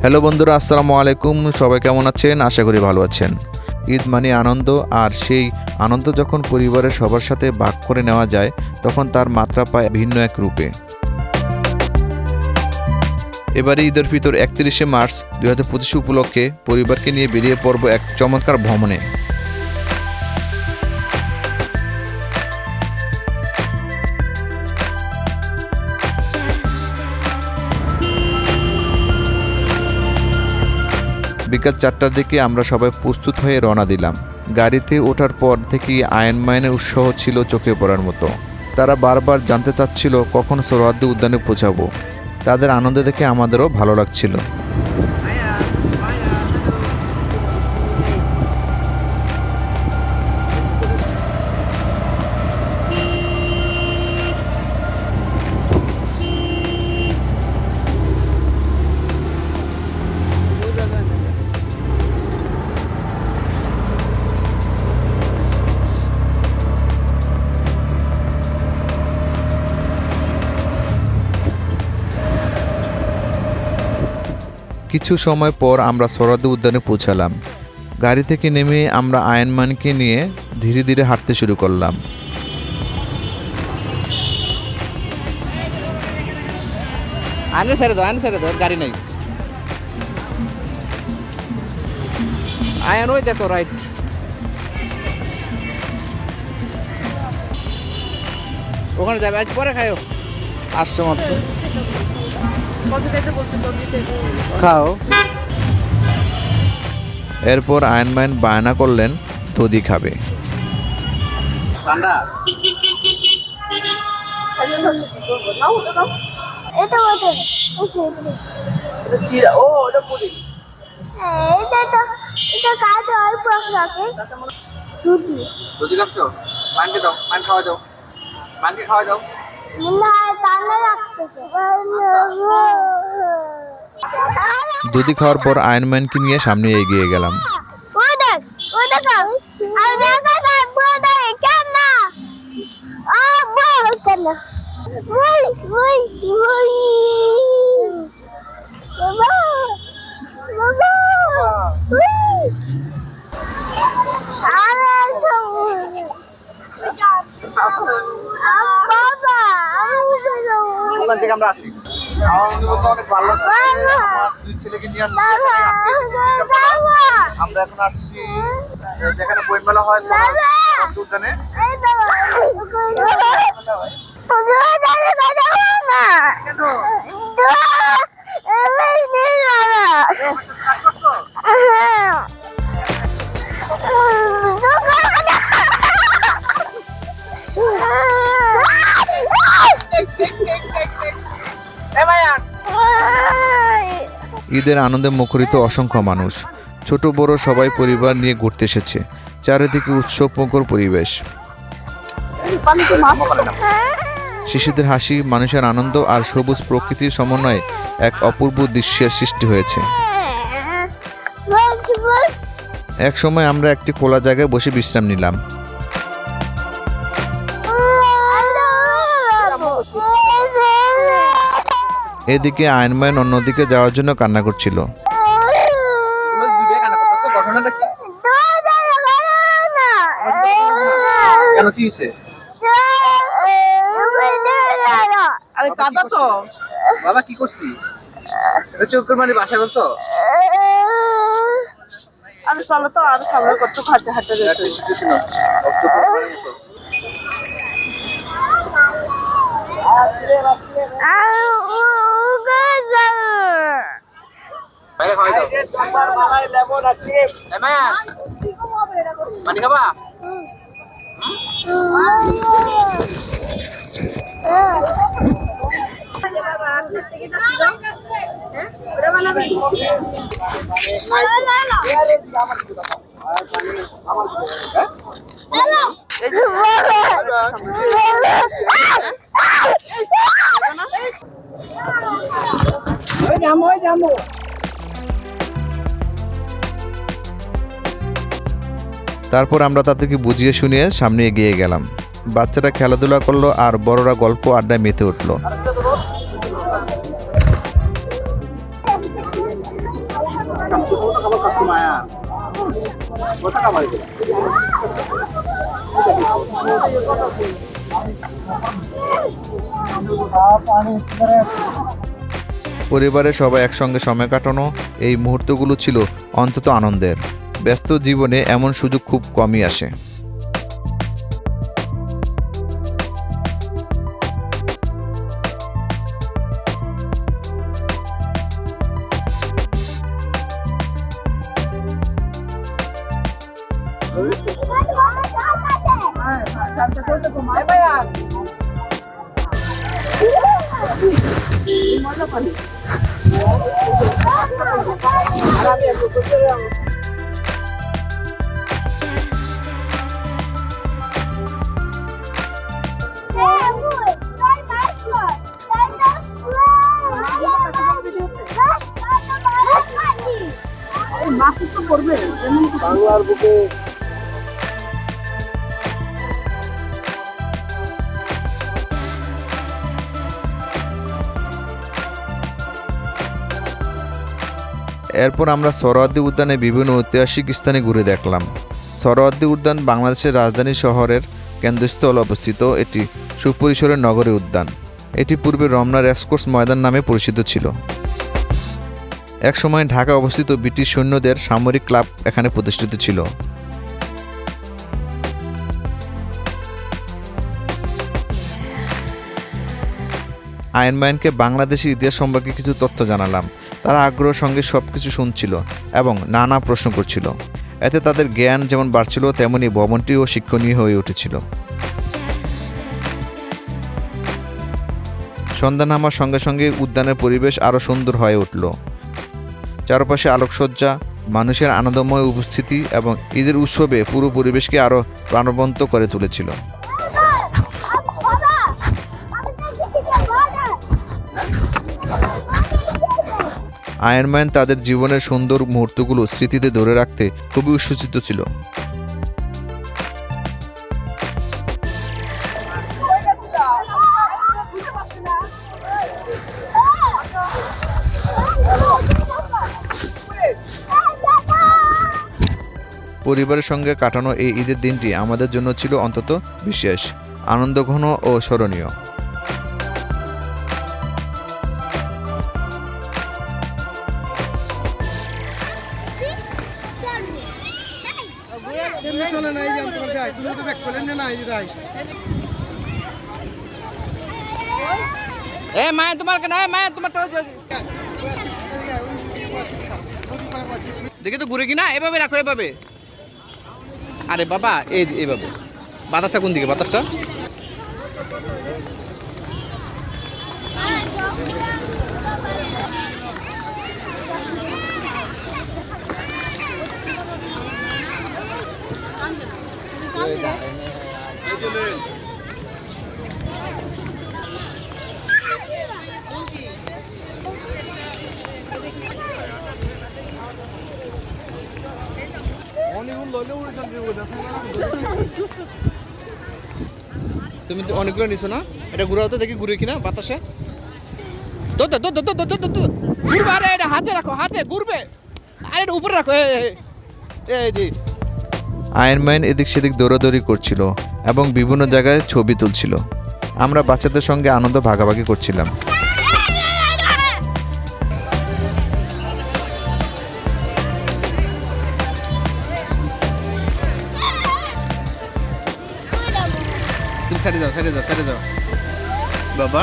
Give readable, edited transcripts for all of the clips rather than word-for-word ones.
Hello বন্ধুরা, আসসালামু আলাইকুম। সবাই কেমন আছেন? আশা করি ভালো আছেন। ঈদ মানে আনন্দ, আর সেই আনন্দ যখন পরিবারের সবার সাথে ভাগ করে নেওয়া যায় তখন তার মাত্রা পায় ভিন্ন এক রূপে। এবারে ঈদ উল ফিতর 31শে মার্চ 2025 উপলক্ষে পরিবারকে নিয়ে বেরিয়ে পড়ব এক চমৎকার ভ্রমণে। বিকাল 4টার দিকে আমরা সবাই প্রস্তুত হয়ে রওনা দিলাম। গাড়িতে ওঠার পর থেকেই আয়ন-মায়নের উৎসাহ ছিল চোখে পড়ার মতো। তারা বারবার জানতে চাচ্ছিল কখন সোহরাওয়ার্দী উদ্যানে পৌঁছাবো। তাদের আনন্দ দেখে আমাদেরও ভালো লাগছিল। কিছু সময় পর আমরা সোহরাওয়ার্দী উদ্যানে পৌঁছালাম। গাড়ি থেকে নেমে আমরা আয়ন-মায়নকে নিয়ে ধীরে ধীরে হাঁটতে শুরু করলাম। আনে ছেড়ে দাও, গাড়ি নাই। আয়ান ওই দেখো রাইট। ওখানে যাবে, আজ পরে খাও। আসছো মাত্র, খাও। এরপর আয়ন-মায়ন বায়না করলেন দধি খাবে। ঠান্ডা এটা বটে এটা চিরা। ও ওটা পুরি। এটা কাজ হয় প্রশ্নকে রুটি রুটি খাচ্ছ? মানকে দাও, মান খাওয়া দাও, মানকে খাওয়া দাও। না তাহলে রাখতেছে দধি খাওয়ার পর আয়ন-মায়নকে নিয়ে সামনে এগিয়ে গেলাম। ওই দেখ আর দেখা যায় বড় কেন না বড় কেন ওই বাবা আরে বাবা ওখান থেকে আমরা আসি। আমার মনে অনেক ভালো লাগছে। আমার দুই ছেলেকে নিয়ে আসছি এখানে। আজকে আমরা এখন আসছি যেখানে বই মেলা হয় সোহরাওয়ার্দী উদ্যানে। ঈদের আনন্দে মুখরিত অসংখ্য মানুষ, ছোট বড় সবাই পরিবার নিয়ে ঘুরতে এসেছে। চারিদিকে উৎসবমুখর পরিবেশ। শিশুদের হাসি, মানুষের আনন্দ আর সবুজ প্রকৃতির সমন্বয়ে এক অপূর্ব দৃশ্যের সৃষ্টি হয়েছে। এক সময় আমরা একটি খোলা জায়গায় বসে বিশ্রাম নিলাম। এদিকে আয়ন-মায়ন অন্যদিকে যাওয়ার জন্য কান্না করছিল। ঘটনাটা কি? কেন, কি হয়েছে? আরে কাঁদা তো বাবা, কি করছি? চোখের মানে বাসায় বলছো? আরে চলো তো, আর সামনে করছো, হাঁটতে হাঁটতে পানি খাবা? তারপর আমরা তাদেরকে বুঝিয়ে শুনিয়ে সামনে এগিয়ে গেলাম। বাচ্চারা খেলাধুলা করলো আর বড়রা গল্প আড্ডায় মেতে উঠলো। Kamu customer. Kota kamar itu. পরিবারের সবাই একসঙ্গে সময় কাটানো এই মুহূর্তগুলো ছিল অন্তত আনন্দের। ব্যস্ত জীবনে এমন সুযোগ খুব কমই আসে। বাংলার বুকে এরপর আমরা সোহরাওয়ার্দী উদ্যানে বিভিন্ন ঐতিহাসিক স্থানে ঘুরে দেখলাম। সোহরাওয়ার্দী উদ্যান বাংলাদেশের রাজধানী শহরের কেন্দ্রস্থলে অবস্থিত একটি সুপরিসরের নগরী উদ্যান। এটি পূর্বে রমনা রেসকোর্স ময়দান নামে পরিচিত ছিল। একসময় ঢাকা অবস্থিত ব্রিটিশ সৈন্যদের সামরিক ক্লাব এখানে প্রতিষ্ঠিত ছিল। আইনম্যানকে বাংলাদেশি ইতিহাস সম্পর্কে কিছু তথ্য জানালাম। তারা আগ্রহের সঙ্গে সব কিছু শুনছিল এবং নানা প্রশ্ন করছিল। এতে তাদের জ্ঞান যেমন বাড়ছিল, তেমনি ভবনটিও শিক্ষণীয় হয়ে উঠেছিল। সন্ধ্যা নামার সঙ্গে সঙ্গে উদ্যানের পরিবেশ আরও সুন্দর হয়ে উঠল। চারপাশে আলোকসজ্জা, মানুষের আনন্দময় উপস্থিতি এবং ঈদের উৎসবে পুরো পরিবেশকে আরও প্রাণবন্ত করে তুলেছিল। আয়রন তাদের জীবনের সুন্দর মুহূর্তগুলো স্মৃতিতে ধরে রাখতে খুবই উৎসুচিত ছিল। পরিবারের সঙ্গে কাটানো এই ঈদের দিনটি আমাদের জন্য ছিল অন্তত বিশেষ, আনন্দঘন ও স্মরণীয়। দেখি তো ঘুরে কিনা এভাবে রাখো, এভাবে। আরে বাবা, এইভাবে। বাতাসটা কোন দিকে? বাতাসটা তুমি তো অনেকগুলো নিছো না? এটা ঘুরাও তো, দেখি ঘুরে কিনা বাতাসে। ঘুরবে। আরে এটা হাতে রাখো, হাতে ঘুরবে। আরে এটা উপরে রাখো। এই যে আয়রন এদিক সেদিক দৌড়াদৌড়ি করছিল এবং বিভিন্ন জায়গায় ছবি তুলছিল। আমরা বাচ্চাদের সঙ্গে আনন্দ ভাগাভাগি করছিলাম। তুমি সাইডে যাও, সাইডে যাও, সাইডে যাও বাবা।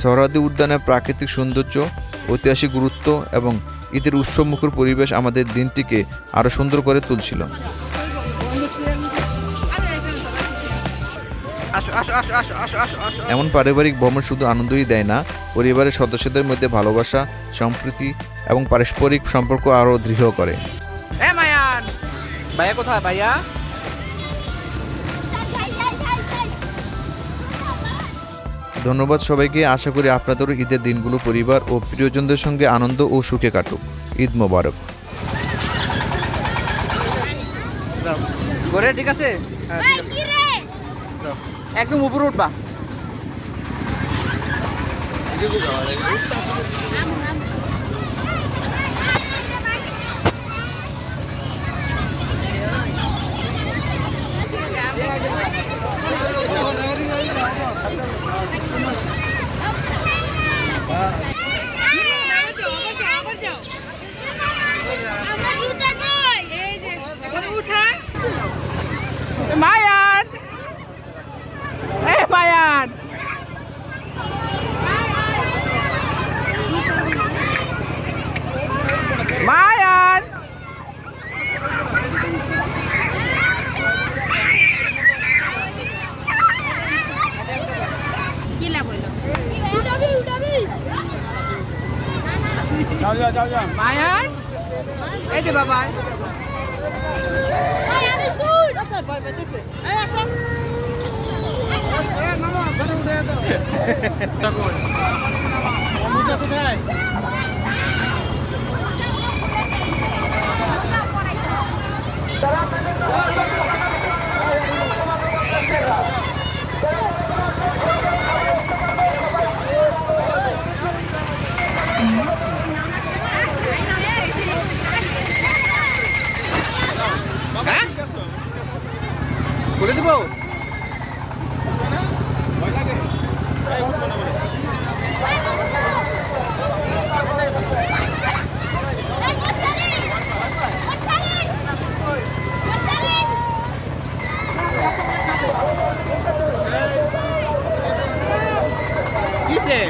সোহরাওয়ার্দী উদ্যানের প্রাকৃতিক সৌন্দর্য, ঐতিহাসিক গুরুত্ব এবং ঈদের উৎসবমুখর পরিবেশ আমাদের দিনটিকে আরও সুন্দর করে তুলছিল। এমন পারিবারিক ভ্রমণ শুধু আনন্দই দেয় না, পরিবারের সদস্যদের মধ্যে ভালোবাসা, সম্প্রীতি এবং পারস্পরিক সম্পর্ক আরও দৃঢ় করে। ভাইয়া কোথায়? ভাইয়া ধন্যবাদ সবাইকে। আশা করি আপনাদেরও ঈদের দিনগুলো পরিবার ও প্রিয়জনদের সঙ্গে আনন্দ ও সুখে কাটুক। ঈদ মোবারক। ঘরে ঠিক আছে? একদম উপরে উঠবা। মায়ান এ মায়ান মায়ান মায়ান এই যে বাবা হ্যাঁ খুলে দিব কিসে